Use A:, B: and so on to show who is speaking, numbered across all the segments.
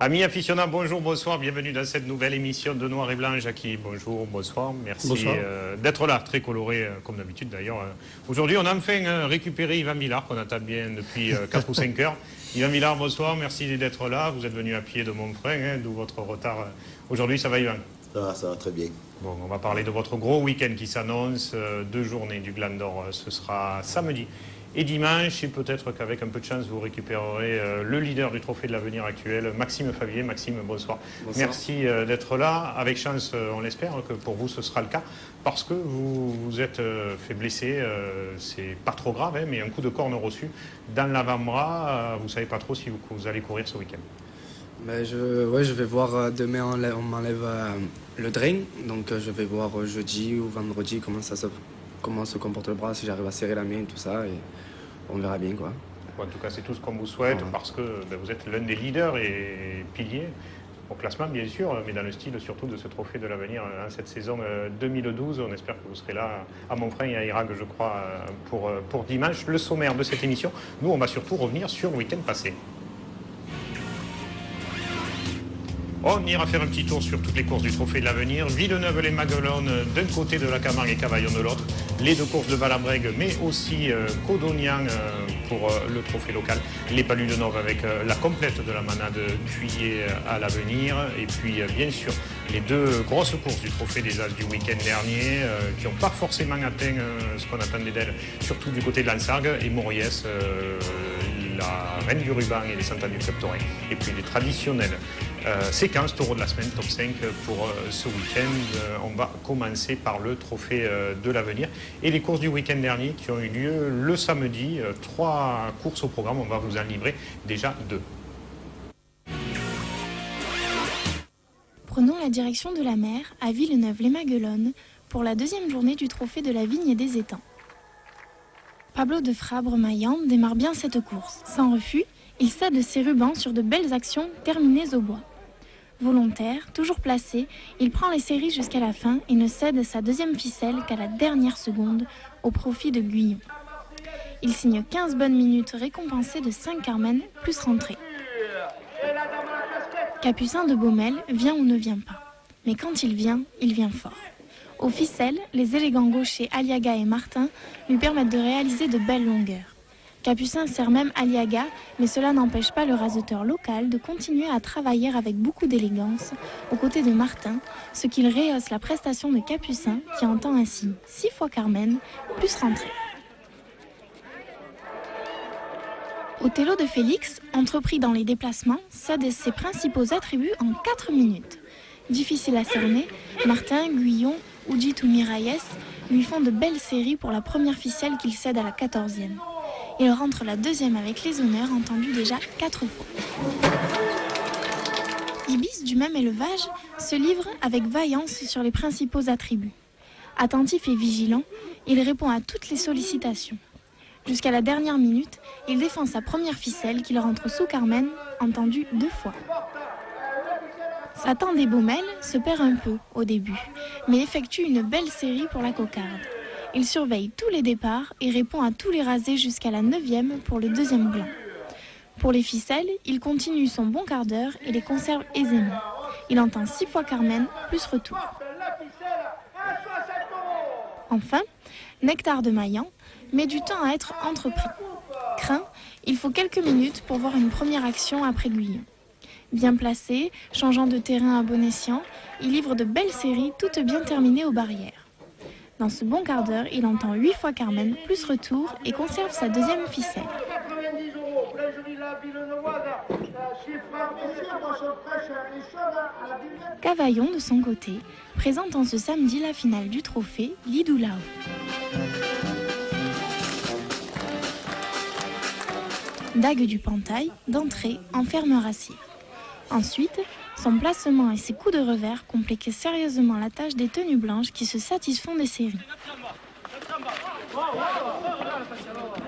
A: Amis aficionados, bonjour, bonsoir, bienvenue dans cette nouvelle émission de Noir et Blanc. Jackie, bonjour, bonsoir, merci d'être là, très coloré comme d'habitude d'ailleurs. Aujourd'hui, on a enfin récupéré Yvan Villard, qu'on attend bien depuis 4 ou 5 heures. Yvan Villard, bonsoir, merci d'être là. Vous êtes venu à pied de Montfrein, d'où votre retard. Aujourd'hui, ça va Yvan?
B: Ça va très bien.
A: Bon, on va parler de votre gros week-end qui s'annonce, 2 journées du Gland d'Or, ce sera samedi et dimanche, et peut-être qu'avec un peu de chance, vous récupérerez le leader du Trophée de l'Avenir actuel, Maxime Favier. Maxime, bonsoir.
B: Bonsoir.
A: Merci d'être là. Avec chance, on l'espère, que pour vous, ce sera le cas, parce que vous vous êtes fait blesser, c'est pas trop grave, mais un coup de corne reçu dans l'avant-bras. Vous ne savez pas trop si vous allez courir ce week-end.
C: Ben je vais voir demain, on m'enlève le drain, donc je vais voir jeudi ou vendredi comment se comporte le bras, si j'arrive à serrer la main, tout ça, et on verra bien quoi.
A: En tout cas, c'est tout ce qu'on vous souhaite, parce que vous êtes l'un des leaders et piliers au classement, bien sûr, mais dans le style surtout de ce Trophée de l'Avenir cette saison 2012. On espère que vous serez là à Montfrein et à Irag, je crois, pour dimanche. Le sommaire de cette émission, nous, on va surtout revenir sur le week-end passé. On ira faire un petit tour sur toutes les courses du Trophée de l'Avenir. Villeneuve-les-Maguelones d'un côté de la Camargue et Cavaillon de l'autre. Les 2 courses de Valabrègue, mais aussi Codognan pour le Trophée local. Les Palus de Nov avec la complète de la manade Thuillier à l'Avenir. Et puis, bien sûr, les 2 grosses courses du Trophée des As du week-end dernier, qui n'ont pas forcément atteint ce qu'on attendait d'elles, surtout du côté de l'Ansargues et Moriès, la Reine du Ruban et les Santa du Club Torrent. Et puis les traditionnels séquences taureaux de la semaine, top 5 pour ce week-end. On va commencer par le Trophée de l'Avenir et les courses du week-end dernier qui ont eu lieu le samedi. 3 courses au programme, on va vous en livrer déjà 2.
D: Prenons la direction de la mer à Villeneuve-les-Maguelones pour la 2e journée du Trophée de la Vigne et des Étangs. Pablo de Frabre-Maillan démarre bien cette course. Sans refus, il cède ses rubans sur de belles actions terminées au bois. Volontaire, toujours placé, il prend les séries jusqu'à la fin et ne cède sa 2e ficelle qu'à la dernière seconde au profit de Guyon. Il signe 15 bonnes minutes récompensées de 5 Carmen plus rentrée. Capucin de Baumel vient ou ne vient pas. Mais quand il vient fort. Aux ficelles, les élégants gauchers Aliaga et Martin lui permettent de réaliser de belles longueurs. Capucin sert même Aliaga, mais cela n'empêche pas le raseteur local de continuer à travailler avec beaucoup d'élégance aux côtés de Martin, ce qui rehausse la prestation de Capucin qui entend ainsi 6 fois Carmen plus rentrée. Othello de Félix, entrepris dans les déplacements, cède ses principaux attributs en 4 minutes. Difficile à cerner, Martin, Guyon, Oudjit ou Miralles lui font de belles séries pour la première ficelle qu'il cède à la 14e. Il rentre la 2e avec les honneurs entendus déjà 4 fois. Ibis, du même élevage, se livre avec vaillance sur les principaux attributs. Attentif et vigilant, il répond à toutes les sollicitations. Jusqu'à la dernière minute, il défend sa première ficelle qu'il rentre sous Carmen, entendue 2 fois. Satan des Baumel se perd un peu au début, mais effectue une belle série pour la cocarde. Il surveille tous les départs et répond à tous les rasés jusqu'à la 9e pour le 2e gland. Pour les ficelles, il continue son bon quart d'heure et les conserve aisément. Il entend 6 fois Carmen plus retour. Enfin, Nectar de Maillan met du temps à être entrepris. Crin, il faut quelques minutes pour voir une première action après Guyon. Bien placé, changeant de terrain à bon escient, il livre de belles séries toutes bien terminées aux barrières. Dans ce bon quart d'heure, il entend 8 fois Carmen plus retour et conserve sa 2e ficelle. Cavaillon, de son côté, présente en ce samedi la finale du trophée Lidoulao. Dague du Pantail, d'entrée, enfermera cire. Ensuite, son placement et ses coups de revers compliquent sérieusement la tâche des tenues blanches qui se satisfont des séries.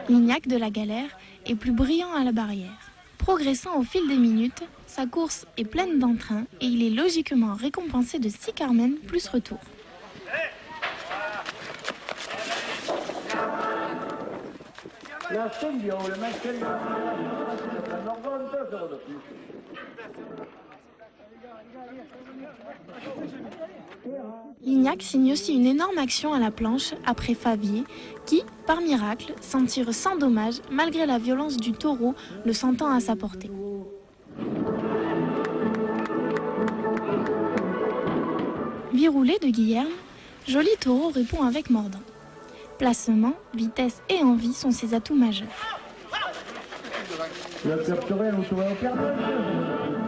D: Lignac de la Galère est plus brillant à la barrière. Progressant au fil des minutes, sa course est pleine d'entrain et il est logiquement récompensé de 6 Carmen plus retour. Lignac signe aussi une énorme action à la planche après Favier, qui, par miracle, s'en tire sans dommage malgré la violence du taureau le sentant à sa portée. Viroulé de Guilherme, Joli Taureau répond avec mordant. Placement, vitesse et envie sont ses atouts majeurs.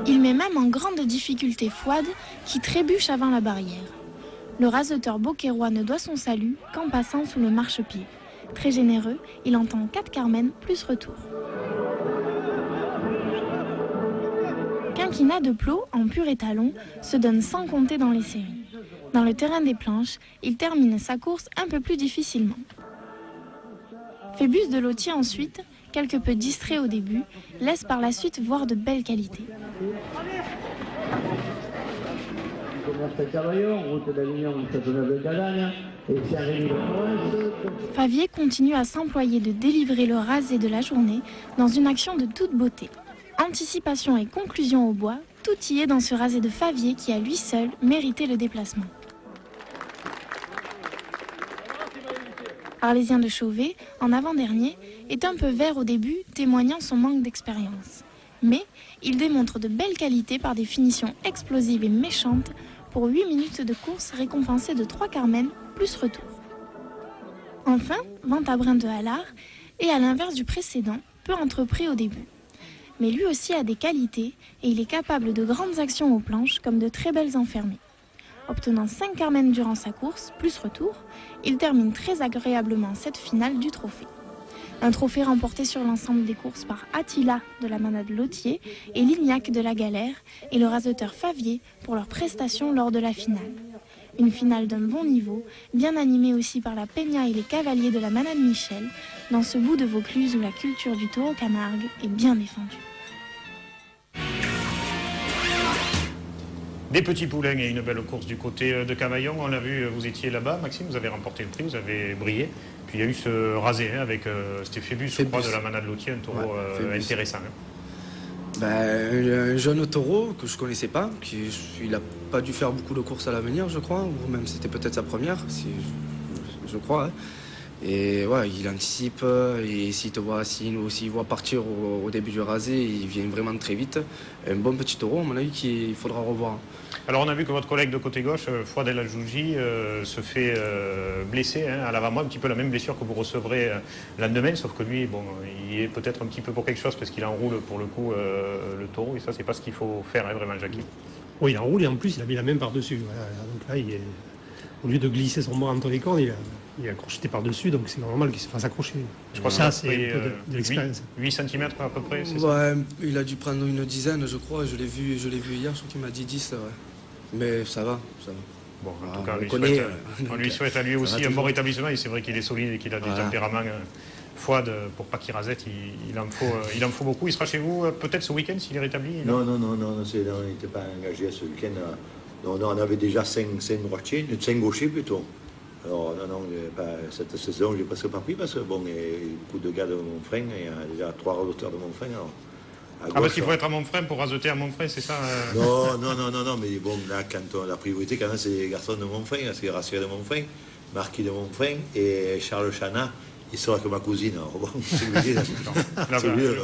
D: Il met même en grande difficulté Fouad, qui trébuche avant la barrière. Le raseteur beauquairois ne doit son salut qu'en passant sous le marchepied. Très généreux, il entend 4 carmen plus retour. Quinquina de Plot, en pur étalon, se donne sans compter dans les séries. Dans le terrain des planches, il termine sa course un peu plus difficilement. Phébus de Lotier ensuite, quelque peu distrait au début, laisse par la suite voir de belles qualités. Favier continue à s'employer de délivrer le rasé de la journée dans une action de toute beauté. Anticipation et conclusion au bois, tout y est dans ce rasé de Favier qui a lui seul mérité le déplacement. Arlésien de Chauvet, en avant-dernier, est un peu vert au début, témoignant son manque d'expérience. Mais il démontre de belles qualités par des finitions explosives et méchantes pour 8 minutes de course récompensées de 3 carmen plus retour. Enfin, Ventabrin de Halard est à l'inverse du précédent, peu entrepris au début. Mais lui aussi a des qualités et il est capable de grandes actions aux planches comme de très belles enfermées. Obtenant 5 carmen durant sa course, plus retour, il termine très agréablement cette finale du trophée. Un trophée remporté sur l'ensemble des courses par Attila de la Manade Lotier et Lignac de la Galère et le raseteur Favier pour leurs prestations lors de la finale. Une finale d'un bon niveau, bien animée aussi par la Peña et les cavaliers de la Manade Michel, dans ce bout de Vaucluse où la culture du taureau Camargue est bien défendue.
A: Des petits poulains et une belle course du côté de Cavaillon. On l'a vu, vous étiez là-bas, Maxime, vous avez remporté le prix, vous avez brillé. Puis il y a eu ce rasé avec Phébus, je crois, de la Manade Lotier, un taureau intéressant.
C: Un jeune taureau que je ne connaissais pas, il n'a pas dû faire beaucoup de courses à l'avenir, je crois, ou même c'était peut-être sa première, je crois. Hein. Et ouais, il anticipe, et s'il voit partir au début du rasé, il vient vraiment très vite. Un bon petit taureau, à mon avis, qu'il faudra revoir.
A: Alors on a vu que votre collègue de côté gauche, Fouad El Aljouji, se fait blesser à l'avant-bras, un petit peu la même blessure que vous recevrez le lendemain, sauf que lui, bon, il est peut-être un petit peu pour quelque chose parce qu'il enroule pour le coup le taureau, et ça c'est pas ce qu'il faut faire, hein, vraiment, Jackie.
B: Oui, il enroule et en plus il a mis la main par-dessus. Voilà. Donc là, au lieu de glisser son bras entre les cornes, il a crocheté par-dessus, donc c'est normal qu'il se fasse accrocher.
A: Je crois que
B: ça, c'est un peu de l'expérience.
A: 8 cm à peu près, c'est ça?
C: Ouais, il a dû prendre une dizaine, je crois. Je l'ai vu hier, je crois qu'il m'a dit 10. Ouais. Mais ça va.
A: Bon, en tout cas, on lui souhaite à lui aussi un bon rétablissement. Et c'est vrai qu'il est solide et qu'il a du tempérament. Fouad, pour pas qu'il rasette, il en faut beaucoup. Il sera chez vous peut-être ce week-end s'il est rétabli?
E: Non, on n'était pas engagé à ce week-end. Non, on avait déjà 5 droitiers, 5 gauchers plutôt. Alors cette saison, j'ai presque pas pris parce que bon, il y a beaucoup de gars de Montfrein, il y a déjà 3 rasoteurs de Montfrein.
A: Parce qu'il faut être à Montfrein pour raseter à Montfrein, c'est ça?
E: Non, mais bon, là, la priorité quand même, c'est les garçons de Montfrein, c'est Rassier de Montfrein, Marquis de Montfrein et Charles Chana. Il sera que ma cousine.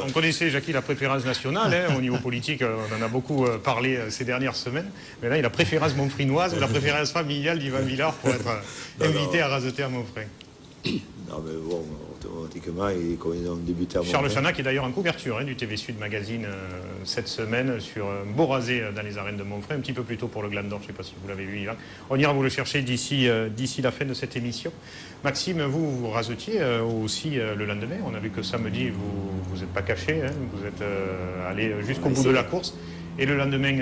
A: On connaissait, Jackie, la préférence nationale. Hein, au niveau politique, on en a beaucoup parlé ces dernières semaines. Mais là, il a la préférence montfrinoise ou la préférence familiale d'Yvan Villard pour être invité à raseter à Montfrein.
E: Non, mais bon, automatiquement, quand ils ont débuté à Montfrein.
A: Charles Chana, qui est d'ailleurs en couverture du TV Sud Magazine cette semaine sur un beau rasé dans les arènes de Montfrein, un petit peu plus tôt pour le Gland d'Or. Je ne sais pas si vous l'avez vu, Yvan. On ira vous le chercher d'ici la fin de cette émission. Maxime, vous rasetiez aussi le lendemain. On a vu que samedi, vous n'êtes pas caché. Hein, vous êtes allé jusqu'au bout de la course. Et le lendemain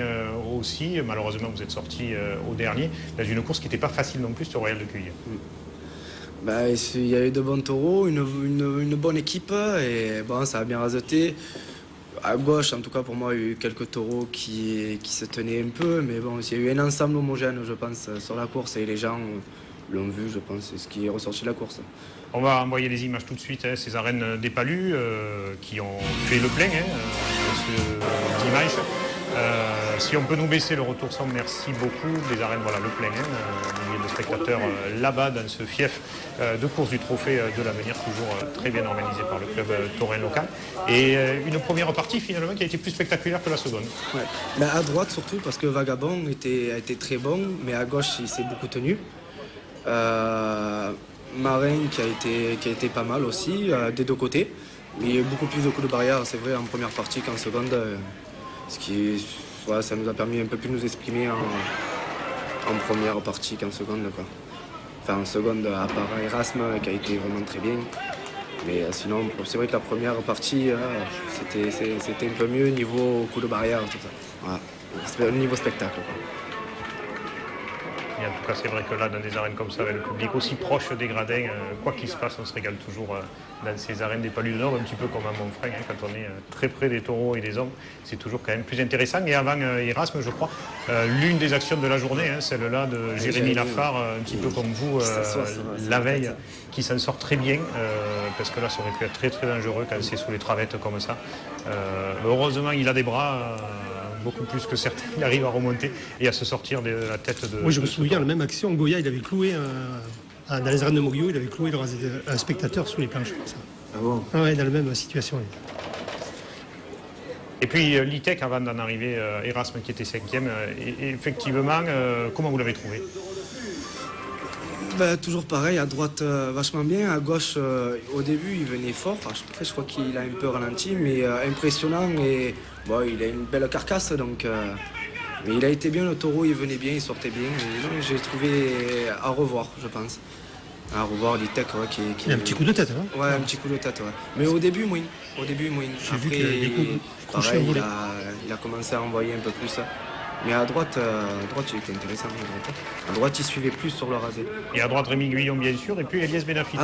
A: aussi, malheureusement, vous êtes sorti au dernier, dans une course qui n'était pas facile non plus sur Royal de Cuire.
C: Il y a eu de bons taureaux, une bonne équipe, et bon, ça a bien raseté. À gauche, en tout cas pour moi, il y a eu quelques taureaux qui se tenaient un peu, mais bon, il y a eu un ensemble homogène, je pense, sur la course, et les gens l'ont vu, je pense, c'est ce qui est ressorti de la course.
A: On va envoyer les images tout de suite, ces arènes des Palus qui ont fait le plein, ces images. Si on peut nous baisser le retour son, merci beaucoup. Les arènes, voilà, le plein, milliers de spectateurs là-bas dans ce fief de course du trophée de l'Avenir, toujours très bien organisé par le club taurin local. Et une première partie finalement qui a été plus spectaculaire que la seconde.
C: Ouais. Mais à droite surtout parce que Vagabond a été très bon, mais à gauche il s'est beaucoup tenu. Marin qui a été pas mal aussi des deux côtés. Mais il y a eu beaucoup plus de coups de barrière, c'est vrai, en première partie qu'en seconde. Ce qui, ouais, ça nous a permis un peu plus de nous exprimer en première partie qu'en seconde, quoi. Enfin, en seconde, à part Erasme qui a été vraiment très bien. Mais sinon, c'est vrai que la première partie, c'était un peu mieux niveau coup de barrière, tout ça. Voilà. Niveau spectacle, quoi.
A: Et en tout cas, c'est vrai que là, dans des arènes comme ça, avec le public aussi proche des gradins, quoi qu'il se passe, on se régale toujours dans ces arènes des Palus du Nord, un petit peu comme à Montfreng, quand on est très près des taureaux et des hommes. C'est toujours quand même plus intéressant. Et avant Erasme, je crois, l'une des actions de la journée, celle-là de Jérémy Lafare, un petit peu comme vous, la veille, qui s'en sort très bien, parce que là, ça aurait pu être très très dangereux quand c'est sous les travettes comme ça. Heureusement, il a des bras. Beaucoup plus que certains, il arrive à remonter et à se sortir de la tête de...
B: Oui, je me souviens, la même action, Goya, il avait cloué, dans les arènes de Moguio, il avait cloué un spectateur sous les planches. Ça.
E: Ah bon?
B: Ouais, dans la même situation. Oui.
A: Et puis l'ITEC, avant d'en arriver, Erasme qui était 5e, et effectivement, comment vous l'avez trouvé?
C: Toujours pareil, à droite vachement bien, à gauche au début il venait fort, après je crois qu'il a un peu ralenti, mais impressionnant et bon, il a une belle carcasse donc mais il a été bien, le taureau il venait bien, il sortait bien, et j'ai trouvé à revoir je pense. À revoir l'ITEC qui
B: Il a un petit coup de tête, hein?
C: Ouais, un petit coup de tête, ouais. Mais au début moins.
B: J'ai
C: Après,
B: vu qu'il avait des coups crochés au volet.
C: il a commencé à envoyer un peu plus. Mais à droite, il était intéressant. À droite, il suivait plus sur le rasé.
A: Et à droite, Rémi Guyon, bien sûr, et puis Elias Benafito.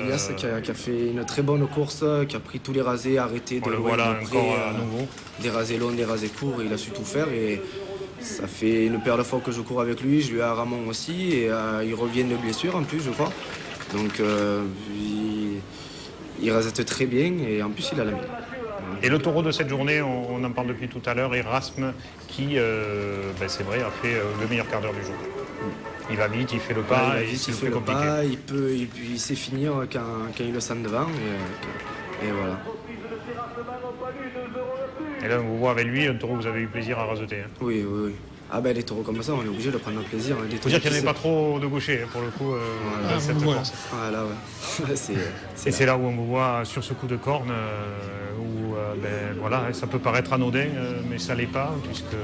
C: Elias qui a fait une très bonne course, qui a pris tous les rasés, arrêté de loin,
A: voilà,
C: de près,
A: encore à nouveau.
C: des rasés longs, des rasés courts, il a su tout faire. Et ça fait une paire de fois que je cours avec lui, je lui ai à Ramon aussi, et il revient de blessure en plus, je crois. Donc il résiste très bien, et en plus, il a la mine.
A: Et le taureau de cette journée, on en parle depuis tout à l'heure, Erasme, qui, c'est vrai, a fait le meilleur quart d'heure du jour. Il va vite, il fait le pas,
C: il fait le pas, il sait finir quand il le sent devant, et voilà.
A: Et là, on vous voit avec lui, un taureau que vous avez eu plaisir à raseter. Hein.
C: Oui. Ah les taureaux comme ça, on est obligé de prendre plaisir. Il
A: faut dire qu'il n'y en avait pas trop de gauchers, pour le coup, dans cette course.
C: Voilà, ouais.
A: Et c'est là où on vous voit sur ce coup de corne, où voilà, ça peut paraître anodin, mais ça ne l'est pas, puisque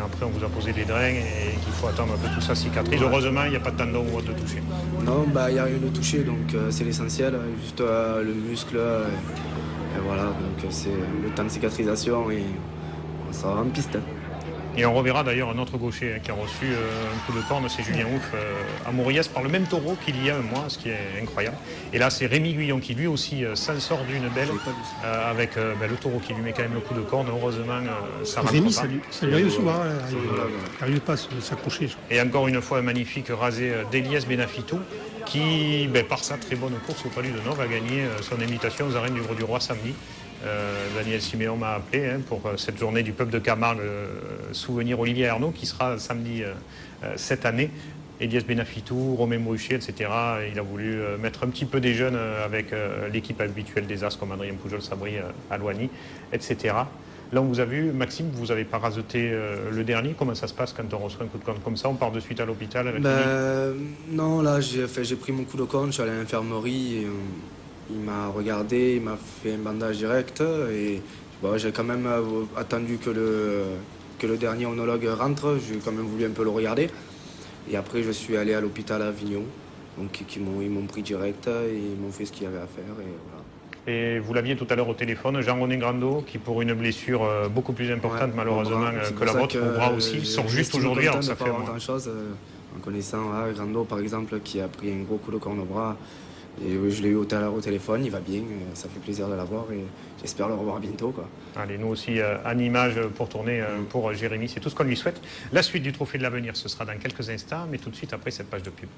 A: après on vous a posé des drains et qu'il faut attendre un peu tout ça cicatrise. Heureusement, il n'y a pas de tendon ou autre de toucher.
C: Non, il n'y a rien de touché, donc c'est l'essentiel, juste le muscle. Et voilà, donc c'est le temps de cicatrisation et on sera en piste.
A: Et on reverra d'ailleurs un autre gaucher qui a reçu un coup de corne, c'est Julien Ouf à Mauriès par le même taureau qu'il y a un mois, ce qui est incroyable. Et là c'est Rémi Guyon qui lui aussi s'en sort d'une belle avec le taureau qui lui met quand même le coup de corne. Heureusement ça rentre
B: Rémi,
A: pas.
B: ça lui arrive souvent, il n'arrive pas à s'accrocher.
A: Et encore une fois un magnifique rasé d'Elias Benafitou qui, par sa très bonne course au Palus de Nord, va gagner son invitation aux arènes du Gros du Roi samedi. Daniel Siméon m'a appelé pour cette journée du peuple de Camargue, souvenir Olivier Arnaud qui sera samedi cette année. Elias Benafitou, Romain Bruchet, etc. Il a voulu mettre un petit peu des jeunes avec l'équipe habituelle des As comme Adrien Poujol-Sabri, Alouani, etc. Là, on vous a vu, Maxime, vous n'avez pas raseté le dernier. Comment ça se passe quand on reçoit un coup de corne comme ça? On part de suite à l'hôpital avec
C: non, là, j'ai pris mon coup de corne, je suis allé à l'infirmerie. Et, il m'a regardé, il m'a fait un bandage direct. Et j'ai quand même attendu que le dernier onologue rentre. J'ai quand même voulu un peu le regarder. Et après, je suis allé à l'hôpital à Avignon. Donc, ils m'ont pris direct et ils m'ont fait ce qu'il y avait à faire. Et voilà.
A: Et vous l'aviez tout à l'heure au téléphone, Jean-René Grando, qui pour une blessure beaucoup plus importante malheureusement que la vôtre, au bras aussi, sort juste aujourd'hui, alors ça fait
C: grand chose en connaissant Grando par exemple, qui a pris un gros coup de corne au bras. Et je l'ai eu tout à l'heure au téléphone, il va bien, ça fait plaisir de l'avoir et j'espère le revoir bientôt, quoi.
A: Allez, nous aussi, en image pour tourner pour Jérémy, c'est tout ce qu'on lui souhaite. La suite du Trophée de l'Avenir, ce sera dans quelques instants, mais tout de suite après cette page de pub.